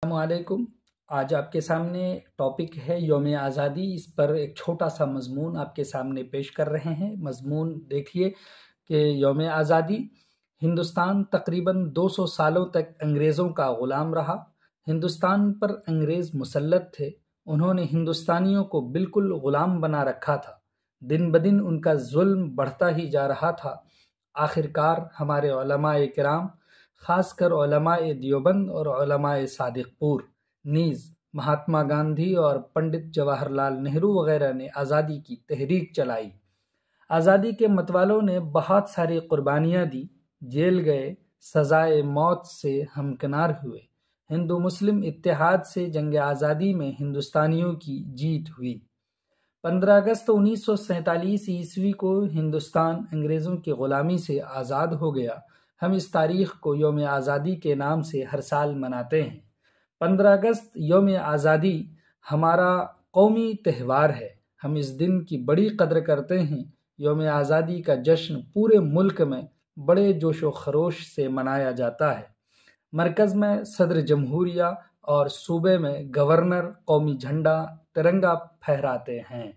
السلام علیکم۔ آج آپ کے سامنے ٹاپک ہے یوم آزادی۔ اس پر ایک چھوٹا سا مضمون آپ کے سامنے پیش کر رہے ہیں۔ مضمون دیکھیے کہ یوم آزادی ہندوستان تقریباً 200 سالوں تک انگریزوں کا غلام رہا۔ ہندوستان پر انگریز مسلط تھے۔ انہوں نے ہندوستانیوں کو بالکل غلام بنا رکھا تھا۔ دن بدن ان کا ظلم بڑھتا ہی جا رہا تھا۔ آخرکار ہمارے علماء کرام، خاص کر علماء دیوبند اور علماء صادق پور، نیز مہاتما گاندھی اور پنڈت جواہر لال نہرو وغیرہ نے آزادی کی تحریک چلائی۔ آزادی کے متوالوں نے بہت ساری قربانیاں دی، جیل گئے، سزائے موت سے ہمکنار ہوئے۔ ہندو مسلم اتحاد سے جنگ آزادی میں ہندوستانیوں کی جیت ہوئی۔ 15 اگست 1947 عیسوی کو ہندوستان انگریزوں کی غلامی سے آزاد ہو گیا۔ ہم اس تاریخ کو یوم آزادی کے نام سے ہر سال مناتے ہیں۔ 15 اگست یوم آزادی ہمارا قومی تہوار ہے۔ ہم اس دن کی بڑی قدر کرتے ہیں۔ یوم آزادی کا جشن پورے ملک میں بڑے جوش و خروش سے منایا جاتا ہے۔ مرکز میں صدر جمہوریہ اور صوبے میں گورنر قومی جھنڈا ترنگا پھہراتے ہیں۔